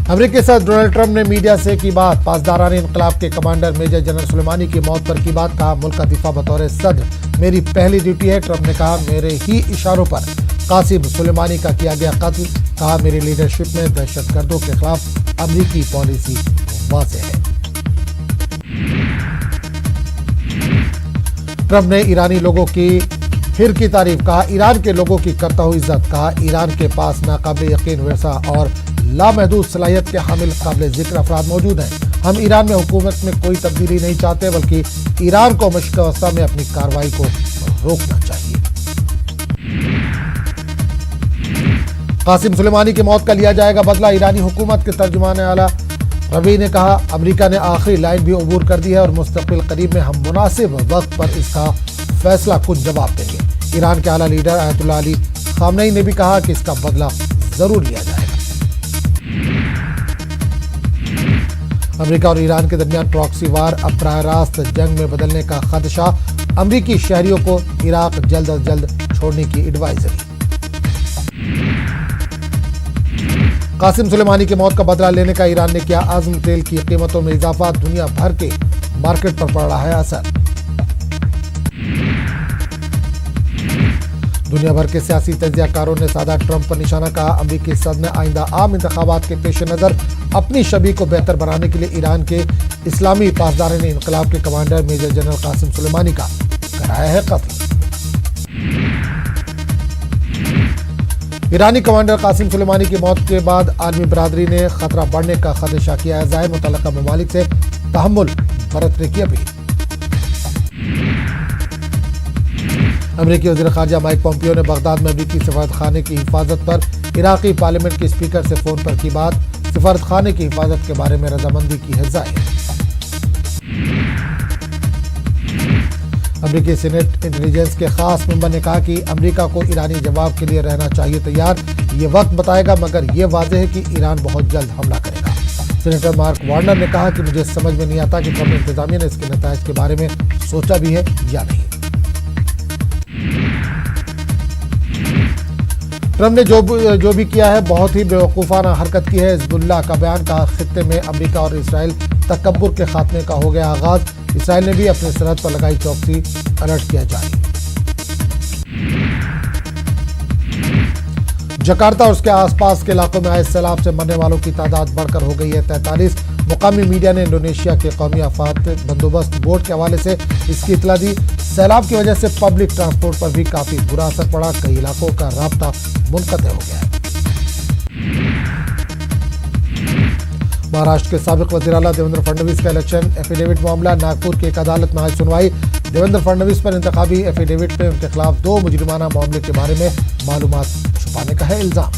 अमेरिकी सदर Donald Trump ने मीडिया से की बात। पासदारान इंकलाब के कमांडर मेजर जनरल सुलेमानी की मौत पर की बात। कहा, मुल्क का दिफा बतौर सदर मेरी पहली ड्यूटी है। ट्रंप ने कहा, मेरे ही इशारों पर कासिम सुलेमानी का किया गया कत्ल। कहा, मेरी लीडरशिप में दहशतगर्दों के खिलाफ अमेरिकी पॉलिसी वाज़ेह है। ट्रंप ने ईरानी लोगों की फिर की तारीफ। कहा, ईरान के लोगों की करता हूं इज्जत। कहा, ईरान के पास नाकाबिल यकीन विरसा और लामहदूद सलाहियत के हामिल काबिल जिक्र अफराद मौजूद हैं। हम ईरान में हुकूमत में कोई तब्दीली नहीं चाहते, बल्कि ईरान को मुश्किल अवस्था में अपनी कार्रवाई को रोकना चाहिए। कासिम सुलेमानी की मौत का लिया जाएगा बदला। ईरानी हुकूमत के तर्जुमान आला रबी ने कहा, अमेरिका ने आखिरी लाइन भी अबूर कर दी है और मुस्तकबिल करीब में हम मुनासिब वक्त पर इसका फैसला कुछ जवाब देंगे। ईरान के आला लीडर आयतुल्लाह अली खामनेई ने भी कहा कि इसका बदला जरूर लिया जाएगा। अमेरिका और ईरान के दरमियान प्रॉक्सी वार अब बराह रास्त जंग में बदलने का खदशा। अमेरिकी शहरियों को इराक जल्द अज जल्द छोड़ने की एडवाइजरी। कासिम सुलेमानी की मौत का बदला लेने का ईरान ने किया आज़म। तेल की कीमतों में इजाफा दुनिया भर के मार्केट पर पड़ रहा है असर। दुनिया भर के सियासी तजियाकारों ने साधा ट्रंप पर निशाना। कहा, अमेरिकी सदर ने आइंदा आम इंतखाबात के पेश नजर अपनी छवि को बेहतर बनाने के लिए ईरान के इस्लामी पासदारान इंकलाब के commander major general Qasem Soleimani का कराया है कत्ल। ईरानी कमांडर कासिम सुलेमानी की मौत के बाद आलमी बरादरी ने खतरा बढ़ने का खदशा किया है जाहिर। मुतल्लिका ममालिक से तहम्मुल बरतने की अपील। अमेरिकी वज़ीर ख़ारजा माइक पोम्पियो ने बगदाद में अमेरिकी सफारतखाने की हिफाजत पर इराकी पार्लियामेंट के स्पीकर से फोन पर की बात। सफारतखाने की हिफाजत के बारे में रजामंदी की है जाहिर। अमेरिकी सीनेट इंटेलिजेंस के खास मेंबर ने कहा कि अमेरिका को ईरानी जवाब के लिए रहना चाहिए तैयार। ये वक्त बताएगा, मगर ये वाज़ेह है कि ईरान बहुत जल्द हमला करेगा। सीनेटर मार्क वार्नर ने कहा कि मुझे समझ में नहीं आता कि ट्रंप इंतजामिया ने इसके नतायज के बारे में सोचा भी है या नहीं। ट्रंप ने जो भी किया है बहुत ही बेवकूफ़ाना हरकत की है। हिज़्बुल्लाह का बयान। कहा, खित्ते में अमेरिका और इसराइल तकब्बुर के खात्मे का हो गया आगाज। इसराइल ने भी अपनी सरहद पर लगाई चौकसी, अलर्ट किया जारी। जकार्ता और उसके आसपास के इलाकों में आए सैलाब से मरने वालों की तादाद बढ़कर हो गई है 43। मुकामी मीडिया ने इंडोनेशिया के कौमी आफात बंदोबस्त बोर्ड के हवाले से इसकी इतला दी। सैलाब की वजह से पब्लिक ट्रांसपोर्ट पर भी काफी बुरा असर पड़ा। कई इलाकों का राब्ता मुनक़ते हो गया है। महाराष्ट्र के साबिक वज़ीर आला देवेंद्र फडणवीस का इलेक्शन एफिडेविट मामला। नागपुर की एक अदालत में आज सुनवाई। देवेंद्र फडणवीस पर इंतखाबी एफिडेविट में उनके खिलाफ 2 मुजरिमाना मामले के बारे में मालूमात छुपाने का है इल्जाम।